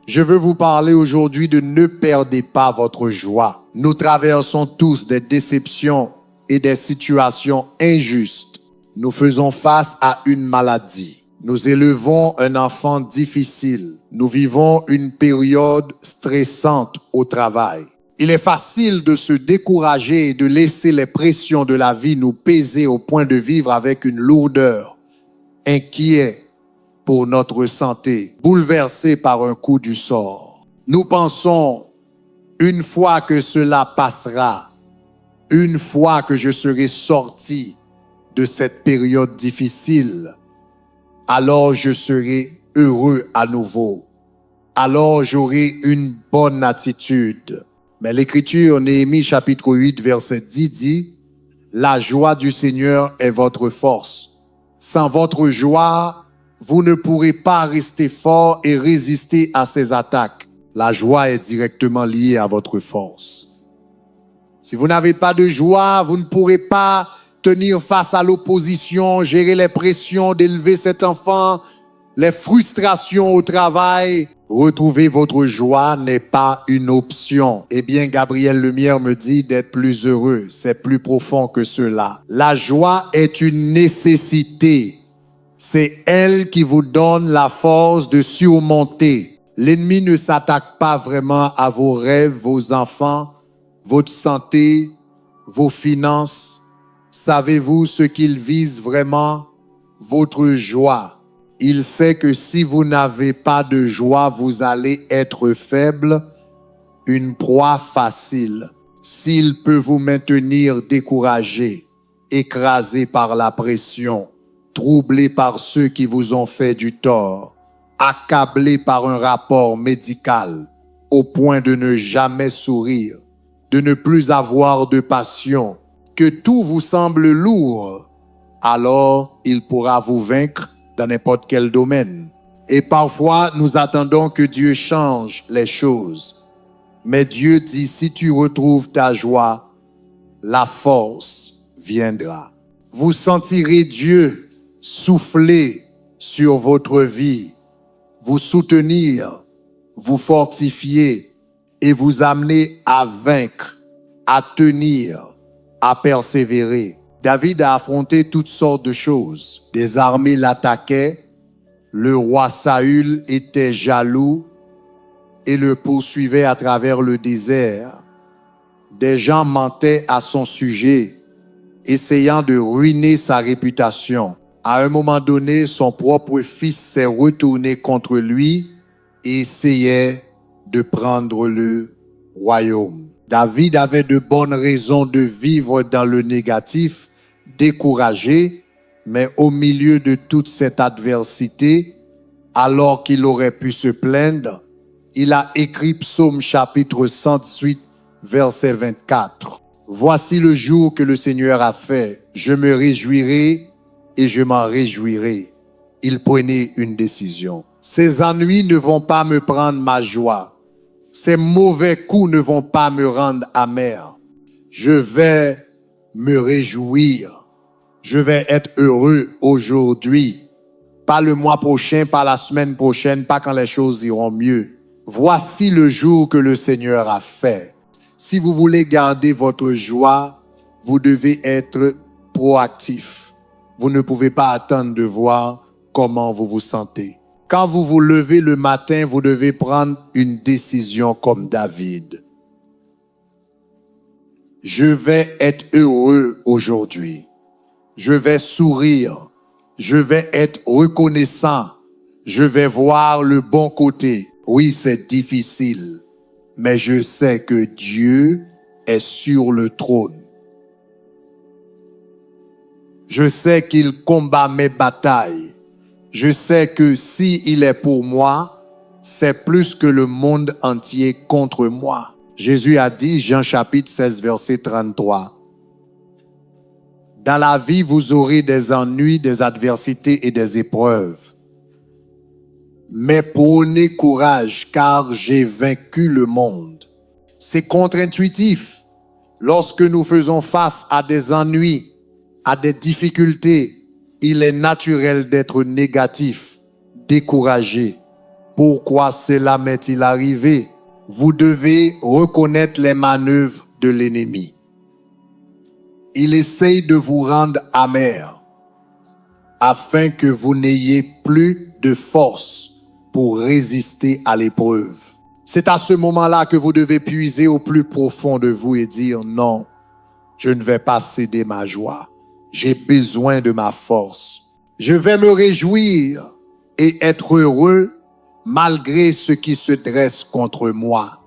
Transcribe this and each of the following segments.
Je veux vous parler aujourd'hui de ne perdez pas votre joie. Nous traversons tous des déceptions et des situations injustes. Nous faisons face à une maladie. Nous élevons un enfant difficile. Nous vivons une période stressante au travail. Il est facile de se décourager et de laisser les pressions de la vie nous peser au point de vivre avec une lourdeur, inquiet pour notre santé, bouleversé par un coup du sort. Nous pensons, une fois que cela passera, une fois que je serai sorti de cette période difficile, alors je serai heureux à nouveau. Alors j'aurai une bonne attitude. Mais l'Écriture, Néhémie chapitre 8, verset 10 dit, « La joie du Seigneur est votre force. Sans votre joie, vous ne pourrez pas rester fort et résister à ses attaques. » La joie est directement liée à votre force. Si vous n'avez pas de joie, vous ne pourrez pas tenir face à l'opposition, gérer les pressions d'élever cet enfant, les frustrations au travail. Retrouver votre joie n'est pas une option. Eh bien, Gabriel Lemierre me dit d'être plus heureux. C'est plus profond que cela. La joie est une nécessité. C'est elle qui vous donne la force de surmonter. L'ennemi ne s'attaque pas vraiment à vos rêves, vos enfants, votre santé, vos finances. Savez-vous ce qu'il vise vraiment? Votre joie. Il sait que si vous n'avez pas de joie, vous allez être faible, une proie facile. S'il peut vous maintenir découragé, écrasé par la pression, troublé par ceux qui vous ont fait du tort, accablé par un rapport médical, au point de ne jamais sourire, de ne plus avoir de passion, que tout vous semble lourd, alors il pourra vous vaincre dans n'importe quel domaine. Et parfois, nous attendons que Dieu change les choses. Mais Dieu dit, si tu retrouves ta joie, la force viendra. Vous sentirez Dieu souffler sur votre vie, vous soutenir, vous fortifier et vous amener à vaincre, à tenir, à persévérer. David a affronté toutes sortes de choses. Des armées l'attaquaient, le roi Saül était jaloux et le poursuivait à travers le désert. Des gens mentaient à son sujet, essayant de ruiner sa réputation. À un moment donné, son propre fils s'est retourné contre lui et essayait de prendre le royaume. David avait de bonnes raisons de vivre dans le négatif, découragé, mais au milieu de toute cette adversité, alors qu'il aurait pu se plaindre, il a écrit Psaume chapitre 118, verset 24. « Voici le jour que le Seigneur a fait, je me réjouirai et je m'en réjouirai. » Il prenait une décision. Ces ennuis ne vont pas me prendre ma joie. Ces mauvais coups ne vont pas me rendre amer. Je vais me réjouir. Je vais être heureux aujourd'hui. Pas le mois prochain, pas la semaine prochaine, pas quand les choses iront mieux. Voici le jour que le Seigneur a fait. Si vous voulez garder votre joie, vous devez être proactif. Vous ne pouvez pas attendre de voir comment vous vous sentez. Quand vous vous levez le matin, vous devez prendre une décision comme David. Je vais être heureux aujourd'hui. Je vais sourire. Je vais être reconnaissant. Je vais voir le bon côté. Oui, c'est difficile, mais je sais que Dieu est sur le trône. Je sais qu'il combat mes batailles. Je sais que s'il est pour moi, c'est plus que le monde entier contre moi. Jésus a dit, Jean chapitre 16, verset 33, « Dans la vie, vous aurez des ennuis, des adversités et des épreuves. Mais prenez courage, car j'ai vaincu le monde. » C'est contre-intuitif. Lorsque nous faisons face à des ennuis, à des difficultés, il est naturel d'être négatif, découragé, Pourquoi cela m'est-il arrivé? Vous devez reconnaître les manœuvres de l'ennemi. Il essaye de vous rendre amer afin que vous n'ayez plus de force pour résister à l'épreuve. C'est à ce moment-là que vous devez puiser au plus profond de vous et dire non, je ne vais pas céder ma joie. J'ai besoin de ma force. Je vais me réjouir et être heureux malgré ce qui se dresse contre moi.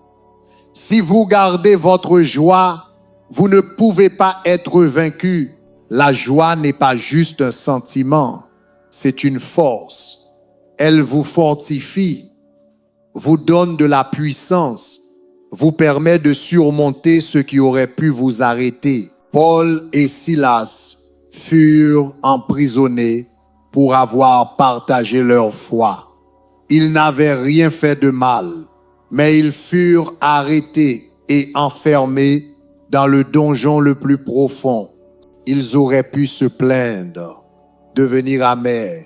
Si vous gardez votre joie, vous ne pouvez pas être vaincu. La joie n'est pas juste un sentiment, c'est une force. Elle vous fortifie, vous donne de la puissance, vous permet de surmonter ce qui aurait pu vous arrêter. Paul et Silas furent emprisonnés pour avoir partagé leur foi. Ils n'avaient rien fait de mal, mais ils furent arrêtés et enfermés dans le donjon le plus profond. Ils auraient pu se plaindre, devenir amers.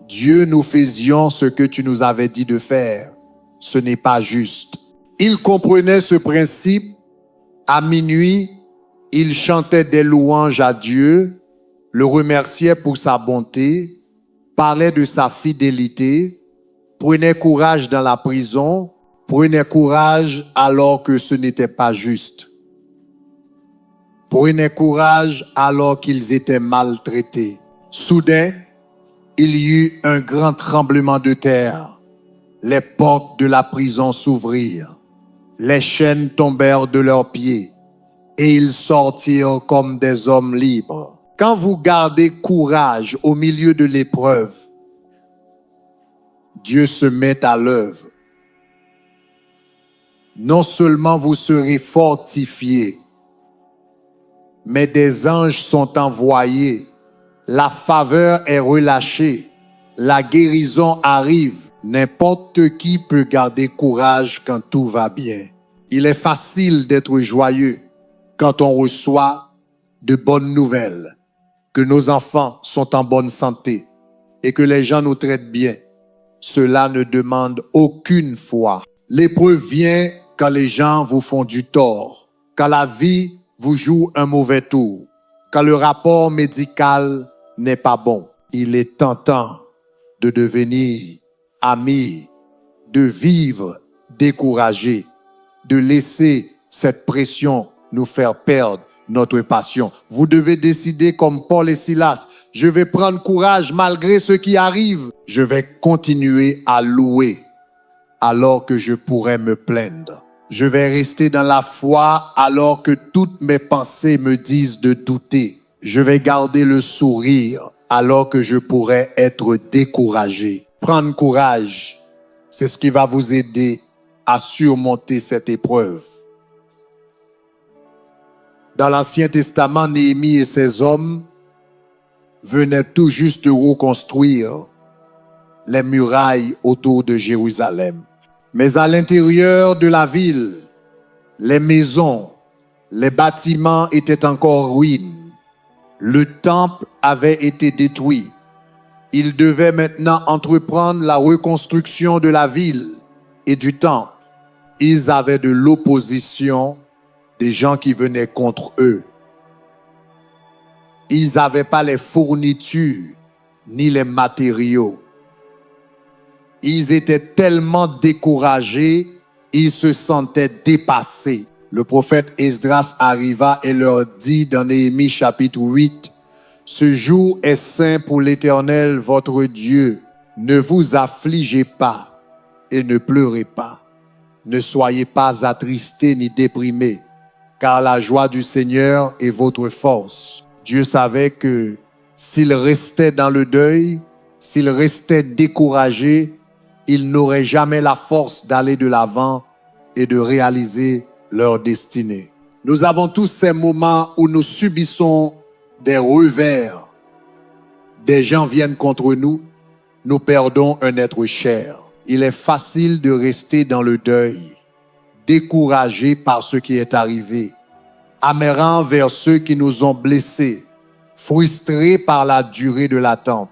Dieu, nous faisions ce que tu nous avais dit de faire. Ce n'est pas juste. Ils comprenaient ce principe. À minuit, ils chantaient des louanges à Dieu, le remerciaient pour sa bonté, parlaient de sa fidélité, prenaient courage dans la prison, prenaient courage alors que ce n'était pas juste. Prenaient courage alors qu'ils étaient maltraités. Soudain, il y eut un grand tremblement de terre. Les portes de la prison s'ouvrirent. Les chaînes tombèrent de leurs pieds et ils sortirent comme des hommes libres. Quand vous gardez courage au milieu de l'épreuve, Dieu se met à l'œuvre. Non seulement vous serez fortifiés, mais des anges sont envoyés. La faveur est relâchée. La guérison arrive. N'importe qui peut garder courage quand tout va bien. Il est facile d'être joyeux quand on reçoit de bonnes nouvelles, que nos enfants sont en bonne santé et que les gens nous traitent bien. Cela ne demande aucune foi. L'épreuve vient quand les gens vous font du tort, quand la vie vous joue un mauvais tour, quand le rapport médical n'est pas bon. Il est tentant de devenir ami, de vivre découragé, de laisser cette pression nous faire perdre notre passion. Vous devez décider comme Paul et Silas, je vais prendre courage malgré ce qui arrive. Je vais continuer à louer alors que je pourrais me plaindre. Je vais rester dans la foi alors que toutes mes pensées me disent de douter. Je vais garder le sourire alors que je pourrais être découragé. Prendre courage, c'est ce qui va vous aider à surmonter cette épreuve. Dans l'Ancien Testament, Néhémie et ses hommes venaient tout juste de reconstruire les murailles autour de Jérusalem. Mais à l'intérieur de la ville, les maisons, les bâtiments étaient encore ruines. Le temple avait été détruit. Ils devaient maintenant entreprendre la reconstruction de la ville et du temple. Ils avaient de l'opposition, des gens qui venaient contre eux. Ils n'avaient pas les fournitures ni les matériaux. Ils étaient tellement découragés, ils se sentaient dépassés. Le prophète Esdras arriva et leur dit dans Néhémie chapitre 8, « Ce jour est saint pour l'Éternel votre Dieu. Ne vous affligez pas et ne pleurez pas. Ne soyez pas attristés ni déprimés, car la joie du Seigneur est votre force. » Dieu savait que s'ils restaient dans le deuil, s'ils restaient découragés, ils n'auraient jamais la force d'aller de l'avant et de réaliser leur destinée. Nous avons tous ces moments où nous subissons des revers. Des gens viennent contre nous, nous perdons un être cher. Il est facile de rester dans le deuil, découragé par ce qui est arrivé, amérant vers ceux qui nous ont blessés, frustrés par la durée de l'attente.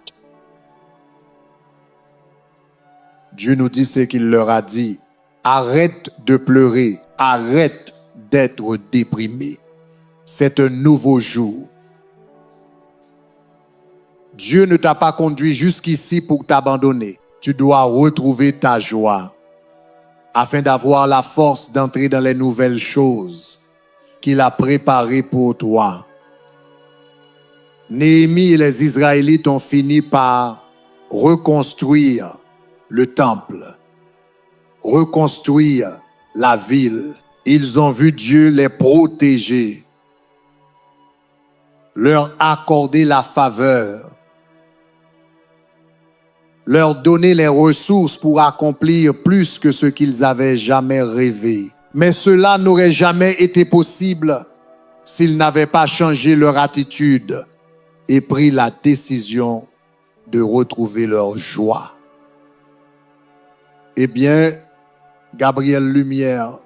Dieu nous dit ce qu'il leur a dit. Arrête de pleurer, arrête d'être déprimé. C'est un nouveau jour. Dieu ne t'a pas conduit jusqu'ici pour t'abandonner. Tu dois retrouver ta joie afin d'avoir la force d'entrer dans les nouvelles choses qu'il a préparées pour toi. Néhémie et les Israélites ont fini par reconstruire le temple, reconstruire la ville. Ils ont vu Dieu les protéger, leur accorder la faveur, leur donner les ressources pour accomplir plus que ce qu'ils avaient jamais rêvé. Mais cela n'aurait jamais été possible s'ils n'avaient pas changé leur attitude et pris la décision de retrouver leur joie. Eh bien, Gabriel Lumière,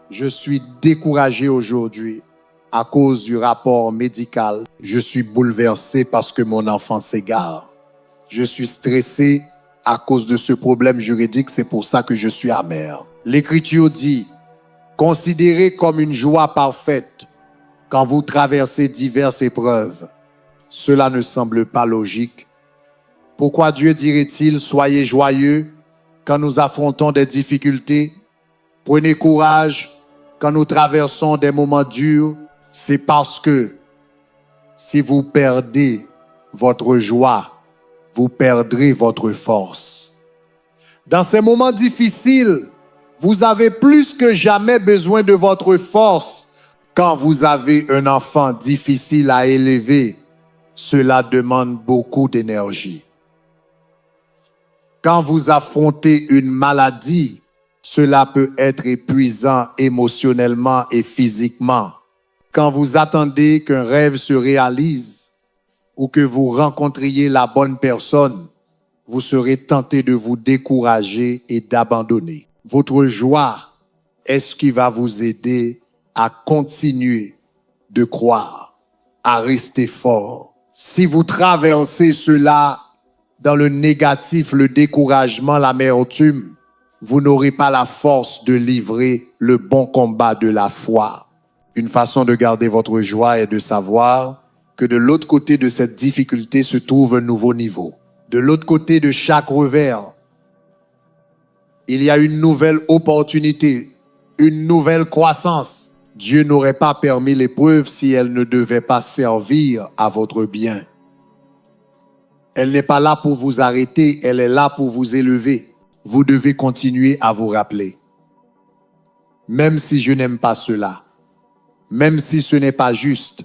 je suis découragé aujourd'hui à cause du rapport médical. Je suis bouleversé parce que mon enfant s'égare. Je suis stressé à cause de ce problème juridique, c'est pour ça que je suis amer. L'Écriture dit, considérez comme une joie parfaite quand vous traversez diverses épreuves. Cela ne semble pas logique. Pourquoi Dieu dirait-il, soyez joyeux quand nous affrontons des difficultés? Prenez courage quand nous traversons des moments durs. C'est parce que si vous perdez votre joie, vous perdrez votre force. Dans ces moments difficiles, vous avez plus que jamais besoin de votre force. Quand vous avez un enfant difficile à élever, cela demande beaucoup d'énergie. Quand vous affrontez une maladie, cela peut être épuisant émotionnellement et physiquement. Quand vous attendez qu'un rêve se réalise ou que vous rencontriez la bonne personne, vous serez tenté de vous décourager et d'abandonner. Votre joie est ce qui va vous aider à continuer de croire, à rester fort. Si vous traversez cela dans le négatif, le découragement, l'amertume, vous n'aurez pas la force de livrer le bon combat de la foi. Une façon de garder votre joie est de savoir que de l'autre côté de cette difficulté se trouve un nouveau niveau. De l'autre côté de chaque revers, il y a une nouvelle opportunité, une nouvelle croissance. Dieu n'aurait pas permis l'épreuve si elle ne devait pas servir à votre bien. Elle n'est pas là pour vous arrêter, elle est là pour vous élever. Vous devez continuer à vous rappeler. Même si je n'aime pas cela, même si ce n'est pas juste,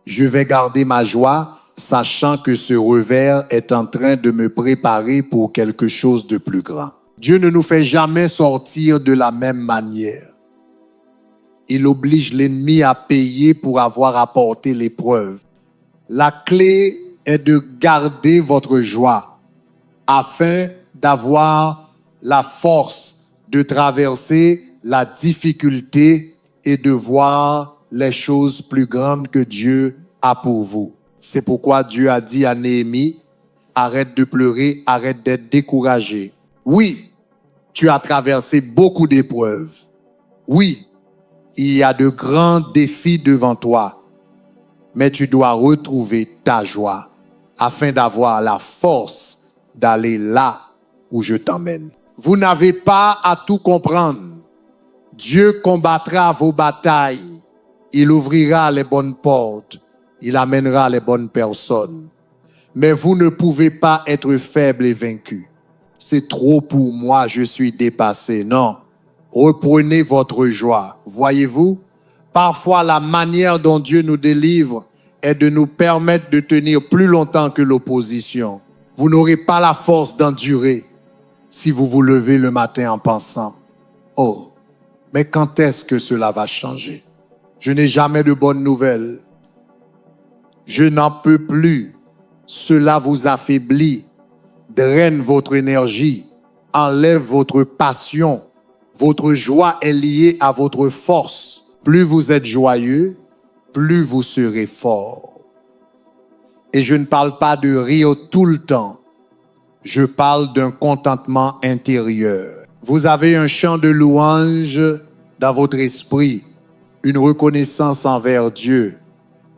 je vais garder ma joie, sachant que ce revers est en train de me préparer pour quelque chose de plus grand. Dieu ne nous fait jamais sortir de la même manière. Il oblige l'ennemi à payer pour avoir apporté l'épreuve. La clé est de garder votre joie afin d'avoir la force de traverser la difficulté et de voir les choses plus grandes que Dieu a pour vous. C'est pourquoi Dieu a dit à Néhémie, arrête de pleurer, arrête d'être découragé. Oui, tu as traversé beaucoup d'épreuves. Oui, il y a de grands défis devant toi, mais tu dois retrouver ta joie afin d'avoir la force d'aller là où je t'emmène. Vous n'avez pas à tout comprendre. Dieu combattra vos batailles. Il ouvrira les bonnes portes. Il amènera les bonnes personnes. Mais vous ne pouvez pas être faible et vaincu. C'est trop pour moi, je suis dépassé. Non. Reprenez votre joie. Voyez-vous, parfois la manière dont Dieu nous délivre est de nous permettre de tenir plus longtemps que l'opposition. Vous n'aurez pas la force d'endurer si vous vous levez le matin en pensant, oh, mais quand est-ce que cela va changer? Je n'ai jamais de bonnes nouvelles. Je n'en peux plus. Cela vous affaiblit, draine votre énergie, enlève votre passion. Votre joie est liée à votre force. Plus vous êtes joyeux, plus vous serez fort. Et je ne parle pas de rire tout le temps. Je parle d'un contentement intérieur. Vous avez un chant de louange dans votre esprit, une reconnaissance envers Dieu.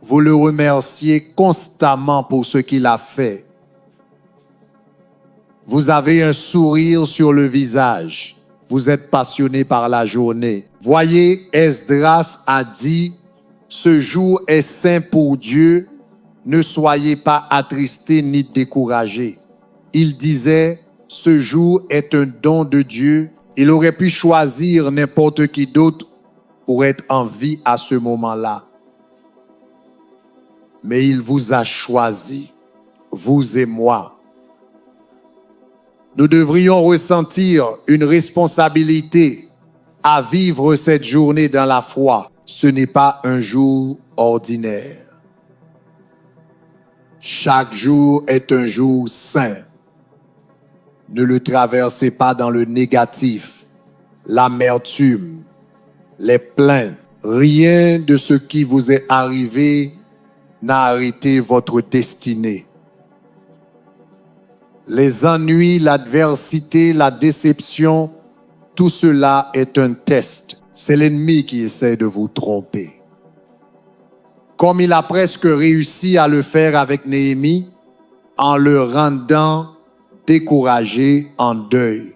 Vous le remerciez constamment pour ce qu'il a fait. Vous avez un sourire sur le visage. Vous êtes passionné par la journée. Voyez, Esdras a dit, ce jour est saint pour Dieu, ne soyez pas attristés ni découragés. Il disait, ce jour est un don de Dieu. Il aurait pu choisir n'importe qui d'autre pour être en vie à ce moment-là. Mais il vous a choisi, vous et moi. Nous devrions ressentir une responsabilité à vivre cette journée dans la foi. Ce n'est pas un jour ordinaire. Chaque jour est un jour saint. Ne le traversez pas dans le négatif, l'amertume, les plaintes. Rien de ce qui vous est arrivé n'a arrêté votre destinée. Les ennuis, l'adversité, la déception, tout cela est un test. C'est l'ennemi qui essaie de vous tromper. Comme il a presque réussi à le faire avec Néhémie, en le rendant découragé, en deuil,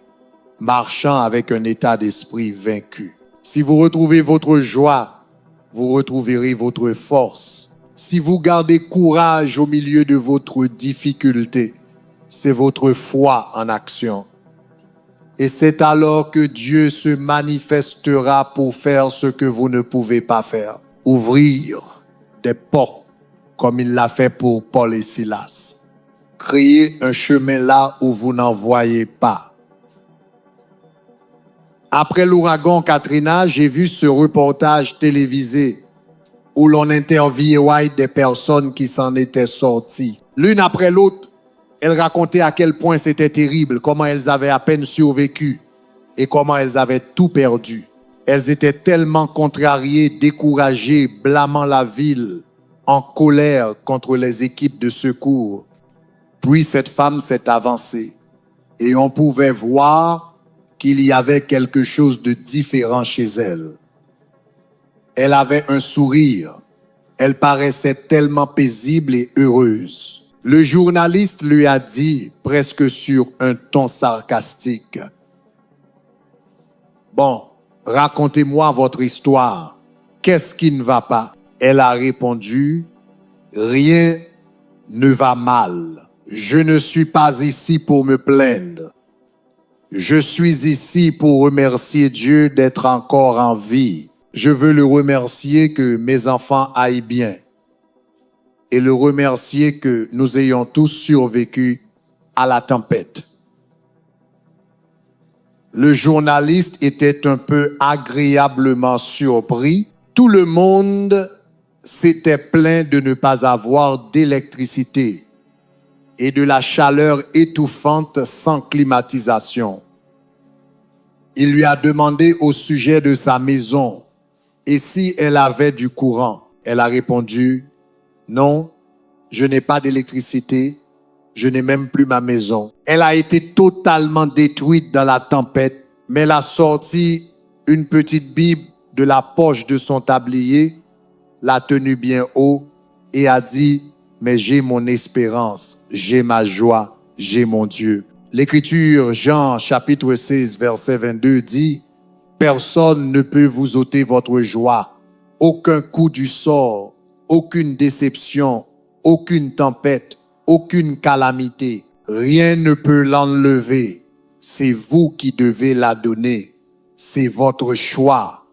marchant avec un état d'esprit vaincu. Si vous retrouvez votre joie, vous retrouverez votre force. Si vous gardez courage au milieu de votre difficulté, c'est votre foi en action. Et c'est alors que Dieu se manifestera pour faire ce que vous ne pouvez pas faire. Ouvrir des portes comme il l'a fait pour Paul et Silas. Créer un chemin là où vous n'en voyez pas. Après l'ouragan Katrina, j'ai vu ce reportage télévisé où l'on interviewait des personnes qui s'en étaient sorties. L'une après l'autre, elles racontaient à quel point c'était terrible, comment elles avaient à peine survécu et comment elles avaient tout perdu. Elles étaient tellement contrariées, découragées, blâmant la ville, en colère contre les équipes de secours. Puis cette femme s'est avancée et on pouvait voir qu'il y avait quelque chose de différent chez elle. Elle avait un sourire. Elle paraissait tellement paisible et heureuse. Le journaliste lui a dit, presque sur un ton sarcastique, « Bon, racontez-moi votre histoire. Qu'est-ce qui ne va pas ?» Elle a répondu, « Rien ne va mal. Je ne suis pas ici pour me plaindre. Je suis ici pour remercier Dieu d'être encore en vie. Je veux le remercier que mes enfants aillent bien et le remercier que nous ayons tous survécu à la tempête. » Le journaliste était un peu agréablement surpris. Tout le monde s'était plaint de ne pas avoir d'électricité et de la chaleur étouffante sans climatisation. Il lui a demandé au sujet de sa maison et si elle avait du courant. Elle a répondu, « Non, je n'ai pas d'électricité, je n'ai même plus ma maison. » Elle a été totalement détruite dans la tempête, mais elle a sorti une petite Bible de la poche de son tablier, l'a tenue bien haut et a dit, « Mais j'ai mon espérance, j'ai ma joie, j'ai mon Dieu. » L'Écriture, Jean chapitre 16, verset 22 dit, « Personne ne peut vous ôter votre joie, aucun coup du sort, aucune déception, aucune tempête, aucune calamité. Rien ne peut l'enlever. C'est vous qui devez la donner. C'est votre choix.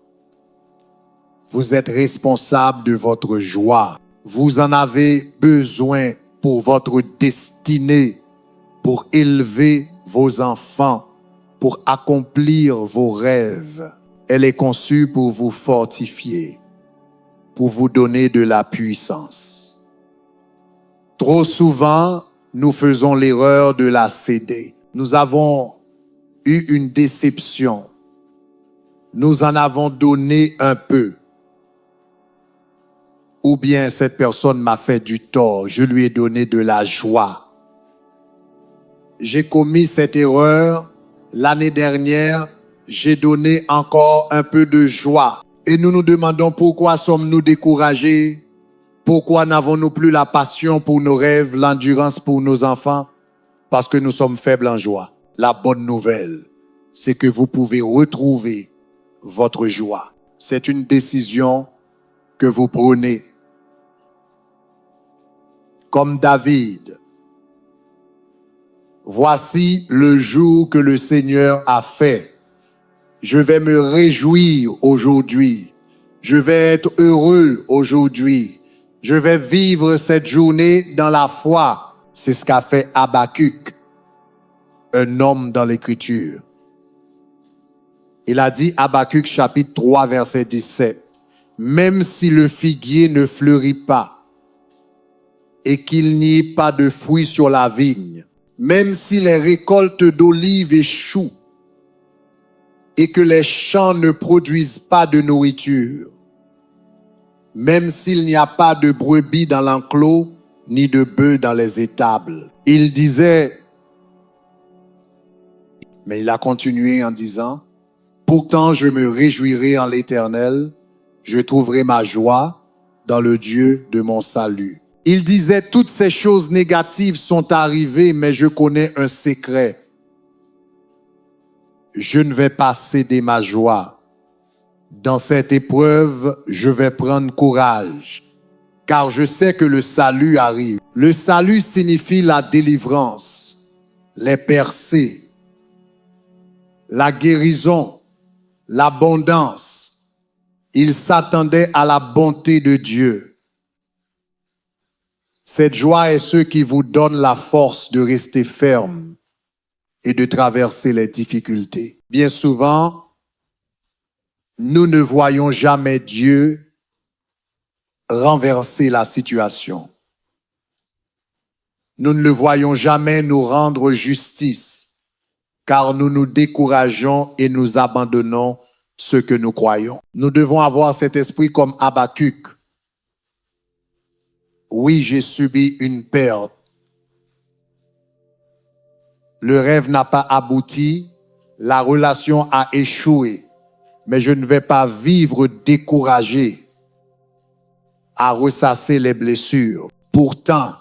Vous êtes responsable de votre joie. Vous en avez besoin pour votre destinée, pour élever vos enfants, pour accomplir vos rêves. Elle est conçue pour vous fortifier, pour vous donner de la puissance. Trop souvent, nous faisons l'erreur de la céder. Nous avons eu une déception. Nous en avons donné un peu. Ou bien cette personne m'a fait du tort, je lui ai donné de la joie. j'ai commis cette erreur. L'année dernière, j'ai donné encore un peu de joie. Et nous nous demandons pourquoi sommes-nous découragés? Pourquoi n'avons-nous plus la passion pour nos rêves, l'endurance pour nos enfants? Parce que nous sommes faibles en joie. La bonne nouvelle, c'est que vous pouvez retrouver votre joie. C'est une décision que vous prenez. Comme David. Voici le jour que le Seigneur a fait. Je vais me réjouir aujourd'hui. Je vais être heureux aujourd'hui. Je vais vivre cette journée dans la foi. C'est ce qu'a fait Habakkuk, un homme dans l'Écriture. Il a dit, Habakkuk chapitre 3, verset 17, « Même si le figuier ne fleurit pas et qu'il n'y ait pas de fruits sur la vigne, même si les récoltes d'olives échouent et que les champs ne produisent pas de nourriture, même s'il n'y a pas de brebis dans l'enclos, ni de bœufs dans les étables. » Il disait, mais il a continué en disant, « Pourtant je me réjouirai en l'Éternel, je trouverai ma joie dans le Dieu de mon salut. » Il disait, toutes ces choses négatives sont arrivées, mais je connais un secret. Je ne vais pas céder ma joie. Dans cette épreuve, je vais prendre courage, car je sais que le salut arrive. Le salut signifie la délivrance, les percées, la guérison, l'abondance. Il s'attendait à la bonté de Dieu. Cette joie est ce qui vous donne la force de rester ferme et de traverser les difficultés. Bien souvent, nous ne voyons jamais Dieu renverser la situation. Nous ne le voyons jamais nous rendre justice, car nous nous décourageons et nous abandonnons ce que nous croyons. Nous devons avoir cet esprit comme Habakkuk. Oui, j'ai subi une perte. Le rêve n'a pas abouti, la relation a échoué, mais je ne vais pas vivre découragé à ressasser les blessures. Pourtant,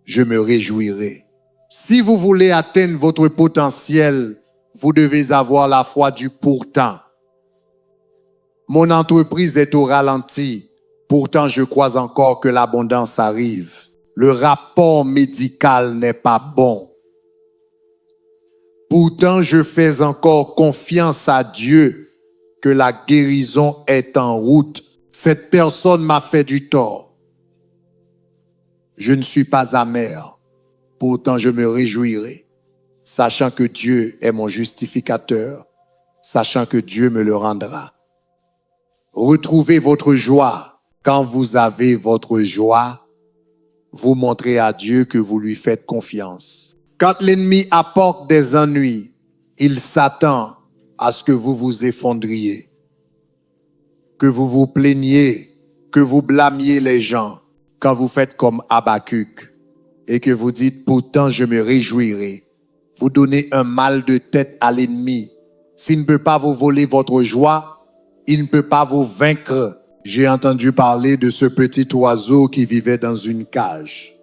je me réjouirai. Si vous voulez atteindre votre potentiel, vous devez avoir la foi du pourtant. Mon entreprise est au ralenti. Pourtant, je crois encore que l'abondance arrive. Le rapport médical n'est pas bon. Pourtant, je fais encore confiance à Dieu que la guérison est en route. Cette personne m'a fait du tort. Je ne suis pas amer. Pourtant, je me réjouirai, sachant que Dieu est mon justificateur, sachant que Dieu me le rendra. Retrouvez votre joie. Quand vous avez votre joie, vous montrez à Dieu que vous lui faites confiance. Quand l'ennemi apporte des ennuis, il s'attend à ce que vous vous effondriez, que vous vous plaigniez, que vous blâmiez les gens. Quand vous faites comme Habakkuk et que vous dites, pourtant je me réjouirai, vous donnez un mal de tête à l'ennemi. S'il ne peut pas vous voler votre joie, il ne peut pas vous vaincre. J'ai entendu parler de ce petit oiseau qui vivait dans une cage.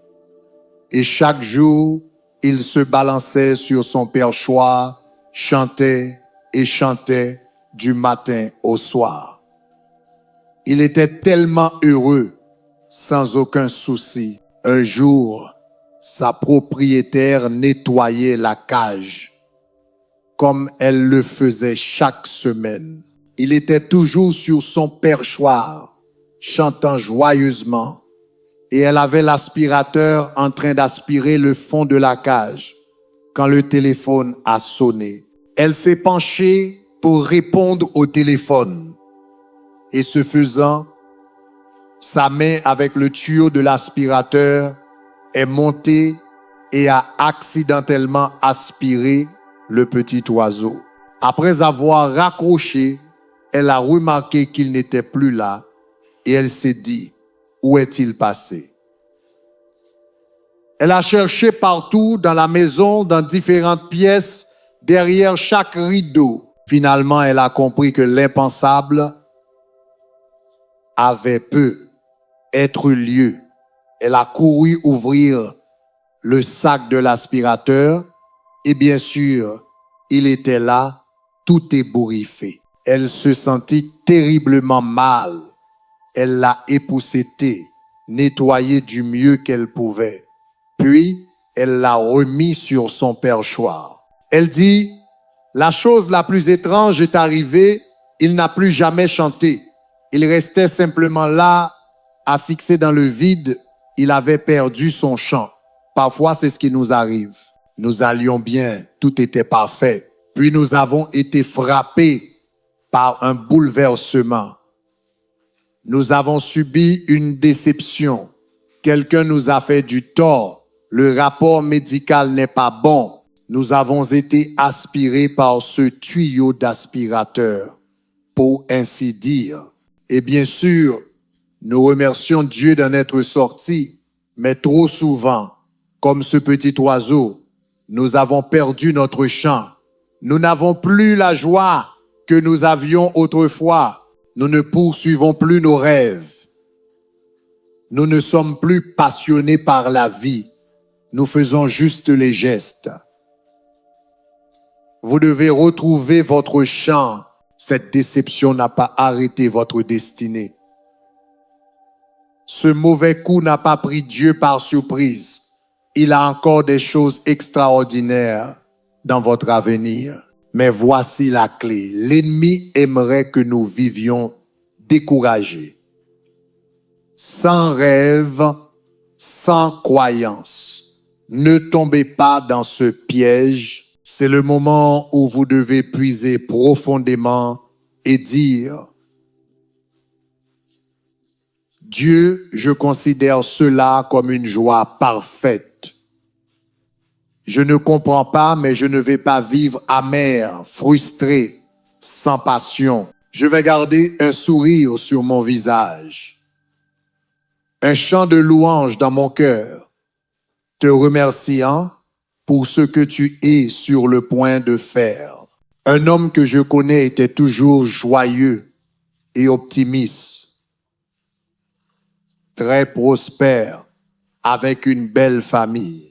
Et chaque jour, il se balançait sur son perchoir, chantait et chantait du matin au soir. Il était tellement heureux, sans aucun souci. Un jour, sa propriétaire nettoyait la cage, comme elle le faisait chaque semaine. Il était toujours sur son perchoir, chantant joyeusement, et elle avait l'aspirateur en train d'aspirer le fond de la cage quand le téléphone a sonné. Elle s'est penchée pour répondre au téléphone, et ce faisant, sa main avec le tuyau de l'aspirateur est montée et a accidentellement aspiré le petit oiseau. Après avoir raccroché, elle a remarqué qu'il n'était plus là et elle s'est dit, où est-il passé? Elle a cherché partout dans la maison, dans différentes pièces, derrière chaque rideau. Finalement, elle a compris que l'impensable avait peu être lieu. Elle a couru ouvrir le sac de l'aspirateur et bien sûr, il était là, tout ébouriffé. Elle se sentit terriblement mal. Elle l'a épousseté, nettoyé du mieux qu'elle pouvait. Puis, elle l'a remis sur son perchoir. Elle dit, la chose la plus étrange est arrivée, il n'a plus jamais chanté. Il restait simplement là, à fixer dans le vide, il avait perdu son chant. Parfois, c'est ce qui nous arrive. Nous allions bien, tout était parfait. Puis nous avons été frappés par un bouleversement. Nous avons subi une déception. Quelqu'un nous a fait du tort. Le rapport médical n'est pas bon. Nous avons été aspirés par ce tuyau d'aspirateur, pour ainsi dire. Et bien sûr, nous remercions Dieu d'en être sortis, mais trop souvent, comme ce petit oiseau, nous avons perdu notre chant. Nous n'avons plus la joie que nous avions autrefois. Nous ne poursuivons plus nos rêves. Nous ne sommes plus passionnés par la vie. Nous faisons juste les gestes. Vous devez retrouver votre chant. Cette déception n'a pas arrêté votre destinée. Ce mauvais coup n'a pas pris Dieu par surprise. Il a encore des choses extraordinaires dans votre avenir. Mais voici la clé. L'ennemi aimerait que nous vivions découragés, sans rêve, sans croyance. Ne tombez pas dans ce piège. C'est le moment où vous devez puiser profondément et dire, Dieu, je considère cela comme une joie parfaite. Je ne comprends pas, mais je ne vais pas vivre amer, frustré, sans passion. Je vais garder un sourire sur mon visage, un chant de louange dans mon cœur, te remerciant pour ce que tu es sur le point de faire. Un homme que je connais était toujours joyeux et optimiste, très prospère, avec une belle famille.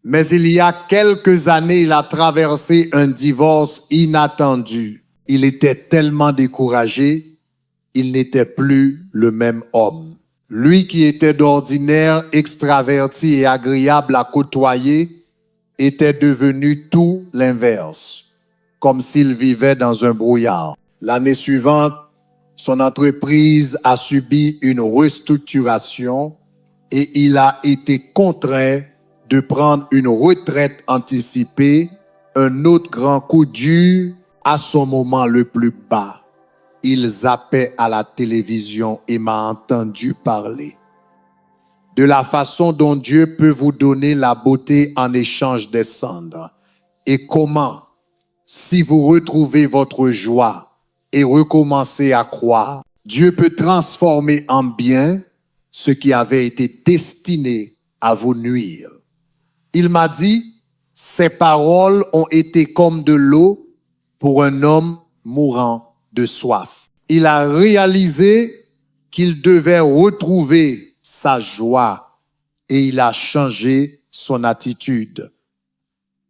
Mais il y a quelques années, il a traversé un divorce inattendu. Il était tellement découragé, il n'était plus le même homme. Lui qui était d'ordinaire extraverti et agréable à côtoyer, était devenu tout l'inverse, comme s'il vivait dans un brouillard. L'année suivante, son entreprise a subi une restructuration et il a été contraint de prendre une retraite anticipée, un autre grand coup dur à son moment le plus bas. Il zappait à la télévision et m'a entendu parler de la façon dont Dieu peut vous donner la beauté en échange des cendres et comment, si vous retrouvez votre joie et recommencez à croire, Dieu peut transformer en bien ce qui avait été destiné à vous nuire. Il m'a dit, ces paroles ont été comme de l'eau pour un homme mourant de soif. Il a réalisé qu'il devait retrouver sa joie et il a changé son attitude.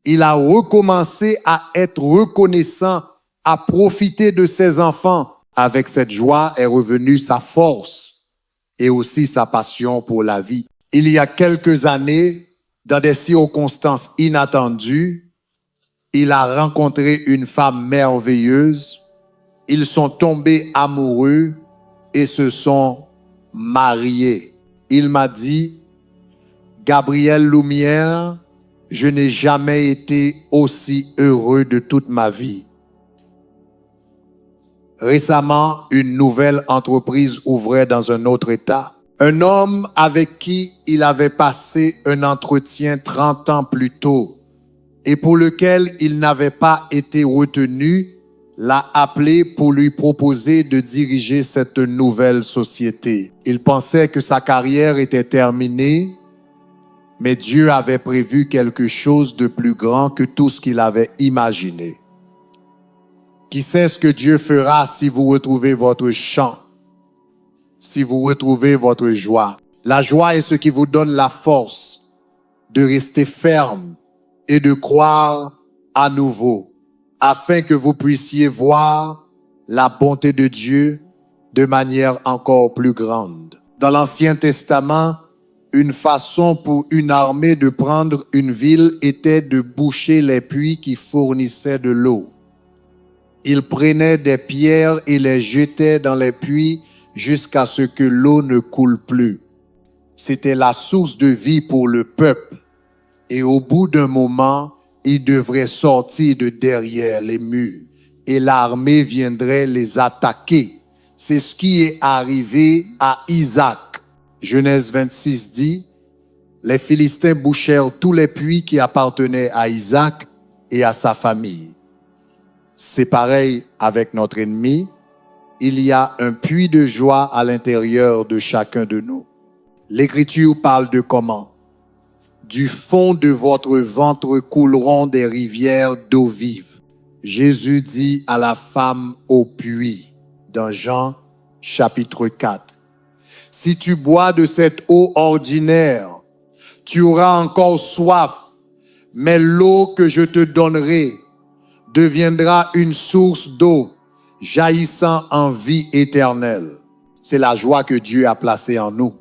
Il a recommencé à être reconnaissant, à profiter de ses enfants. Avec cette joie est revenue sa force et aussi sa passion pour la vie. Il y a quelques années, dans des circonstances inattendues, il a rencontré une femme merveilleuse. Ils sont tombés amoureux et se sont mariés. Il m'a dit, Gabriel Lumière, je n'ai jamais été aussi heureux de toute ma vie. Récemment, une nouvelle entreprise ouvrait dans un autre État. Un homme avec qui il avait passé un entretien 30 ans plus tôt et pour lequel il n'avait pas été retenu, l'a appelé pour lui proposer de diriger cette nouvelle société. Il pensait que sa carrière était terminée Mais Dieu avait prévu quelque chose de plus grand que tout ce qu'il avait imaginé. Qui sait ce que Dieu fera si vous retrouvez votre chant, si vous retrouvez votre joie? La joie est ce qui vous donne la force de rester ferme et de croire à nouveau, afin que vous puissiez voir la bonté de Dieu de manière encore plus grande. Dans l'Ancien Testament, une façon pour une armée de prendre une ville était de boucher les puits qui fournissaient de l'eau. Ils prenaient des pierres et les jetaient dans les puits jusqu'à ce que l'eau ne coule plus. C'était la source de vie pour le peuple. Et au bout d'un moment, ils devraient sortir de derrière les murs et l'armée viendrait les attaquer. C'est ce qui est arrivé à Isaac. Genèse 26 dit, les Philistins bouchèrent tous les puits qui appartenaient à Isaac et à sa famille. C'est pareil avec notre ennemi. Il y a un puits de joie à l'intérieur de chacun de nous. L'Écriture parle de comment? Du fond de votre ventre couleront des rivières d'eau vive. Jésus dit à la femme au puits, dans Jean chapitre 4. Si tu bois de cette eau ordinaire, tu auras encore soif, mais l'eau que je te donnerai deviendra une source d'eau jaillissant en vie éternelle. C'est la joie que Dieu a placée en nous.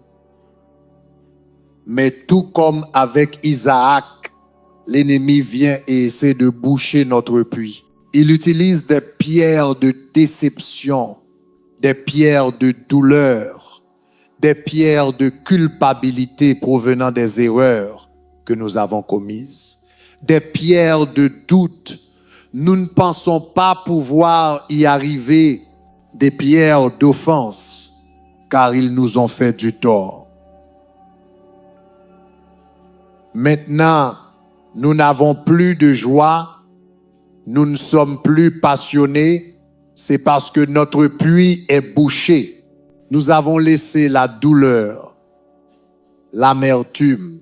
Mais tout comme avec Isaac, l'ennemi vient et essaie de boucher notre puits. Il utilise des pierres de déception, des pierres de douleur, des pierres de culpabilité provenant des erreurs que nous avons commises, des pierres de doute. Nous ne pensons pas pouvoir y arriver, des pierres d'offense, car ils nous ont fait du tort. Maintenant, nous n'avons plus de joie, nous ne sommes plus passionnés, c'est parce que notre puits est bouché. Nous avons laissé la douleur, l'amertume,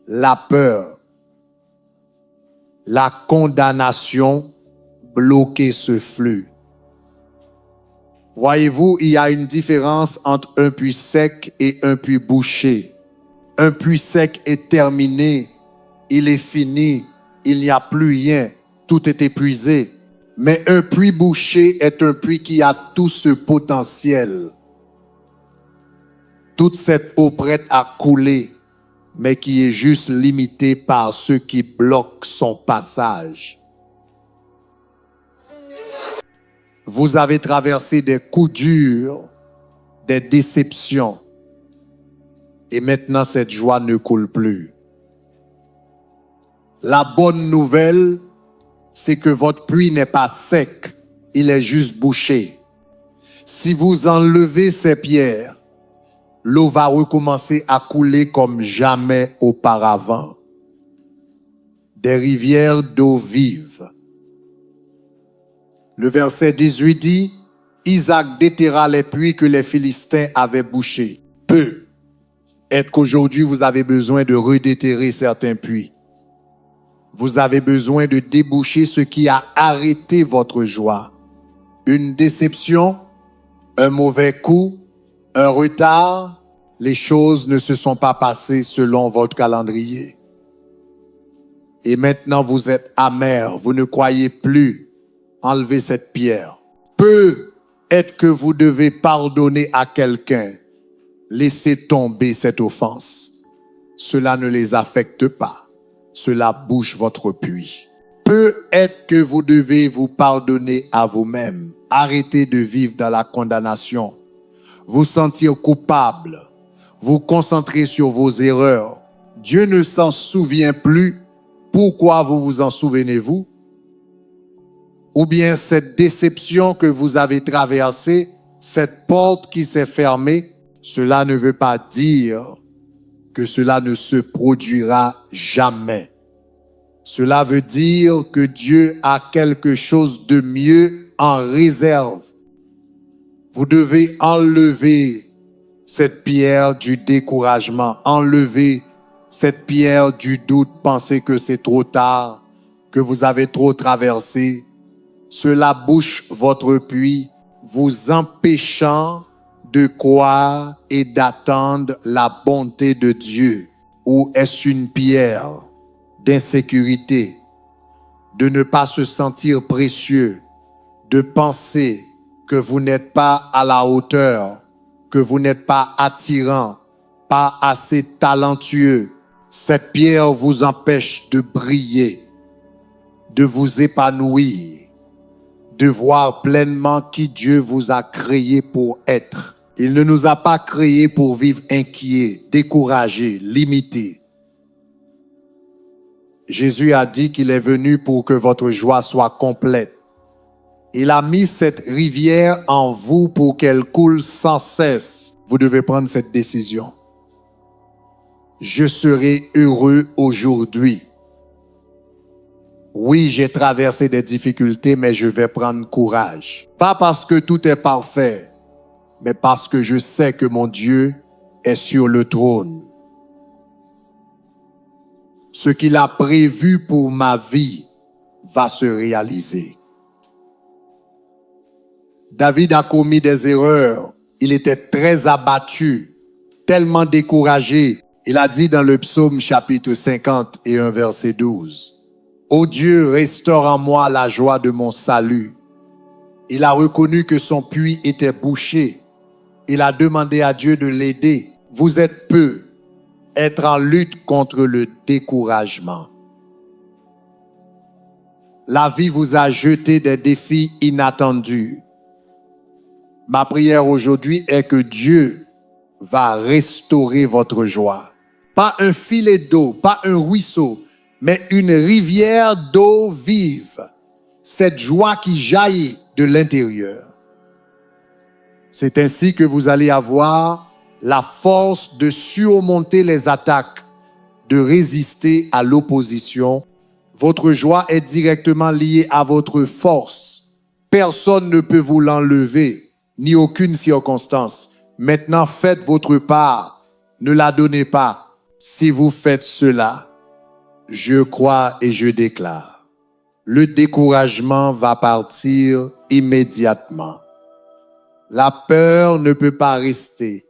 la peur, la condamnation bloquer ce flux. Voyez-vous, il y a une différence entre un puits sec et un puits bouché. Un puits sec est terminé, il est fini, il n'y a plus rien, tout est épuisé. Mais un puits bouché est un puits qui a tout ce potentiel, toute cette eau prête à couler, mais qui est juste limitée par ceux qui bloquent son passage. Vous avez traversé des coups durs, des déceptions, et maintenant cette joie ne coule plus. La bonne nouvelle, c'est que votre puits n'est pas sec, il est juste bouché. Si vous enlevez ces pierres, l'eau va recommencer à couler comme jamais auparavant. Des rivières d'eau vive. Le verset 18 dit, Isaac déterra les puits que les Philistins avaient bouchés. Peut-être qu'aujourd'hui vous avez besoin de redéterrer certains puits. Vous avez besoin de déboucher ce qui a arrêté votre joie. Une déception, un mauvais coup, un retard, les choses ne se sont pas passées selon votre calendrier. Et maintenant vous êtes amer, vous ne croyez plus. Enlevez cette pierre. Peut-être que vous devez pardonner à quelqu'un. Laissez tomber cette offense. Cela ne les affecte pas. Cela bouche votre puits. Peut-être que vous devez vous pardonner à vous-même. Arrêtez de vivre dans la condamnation. Vous sentir coupable. Vous concentrer sur vos erreurs. Dieu ne s'en souvient plus. Pourquoi vous vous en souvenez-vous? Ou bien cette déception que vous avez traversée, cette porte qui s'est fermée, cela ne veut pas dire que cela ne se produira jamais. Cela veut dire que Dieu a quelque chose de mieux en réserve. Vous devez enlever cette pierre du découragement, enlever cette pierre du doute, pensez que c'est trop tard, que vous avez trop traversé. Cela bouche votre puits, vous empêchant de croire et d'attendre la bonté de Dieu. Ou est-ce une pierre d'insécurité, de ne pas se sentir précieux, de penser que vous n'êtes pas à la hauteur, que vous n'êtes pas attirant, pas assez talentueux? Cette pierre vous empêche de briller, de vous épanouir, de voir pleinement qui Dieu vous a créé pour être. Il ne nous a pas créés pour vivre inquiets, découragés, limités. Jésus a dit qu'il est venu pour que votre joie soit complète. Il a mis cette rivière en vous pour qu'elle coule sans cesse. Vous devez prendre cette décision. Je serai heureux aujourd'hui. Oui, j'ai traversé des difficultés, mais je vais prendre courage. Pas parce que tout est parfait, mais parce que je sais que mon Dieu est sur le trône. Ce qu'il a prévu pour ma vie va se réaliser. David a commis des erreurs. Il était très abattu, tellement découragé. Il a dit dans le psaume chapitre 51, verset 12, « Ô Dieu, restaure en moi la joie de mon salut. » Il a reconnu que son puits était bouché. Il a demandé à Dieu de l'aider. Vous êtes peu, être en lutte contre le découragement. La vie vous a jeté des défis inattendus. Ma prière aujourd'hui est que Dieu va restaurer votre joie. Pas un filet d'eau, pas un ruisseau, mais une rivière d'eau vive. Cette joie qui jaillit de l'intérieur. C'est ainsi que vous allez avoir la force de surmonter les attaques, de résister à l'opposition. Votre joie est directement liée à votre force. Personne ne peut vous l'enlever, ni aucune circonstance. Maintenant, faites votre part. Ne la donnez pas. Si vous faites cela, je crois et je déclare, le découragement va partir immédiatement. La peur ne peut pas rester.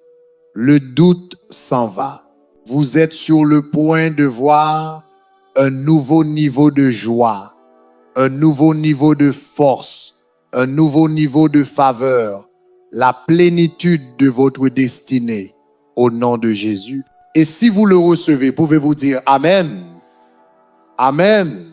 Le doute s'en va. Vous êtes sur le point de voir un nouveau niveau de joie, un nouveau niveau de force, un nouveau niveau de faveur, la plénitude de votre destinée au nom de Jésus. Et si vous le recevez, pouvez-vous dire Amen. Amen.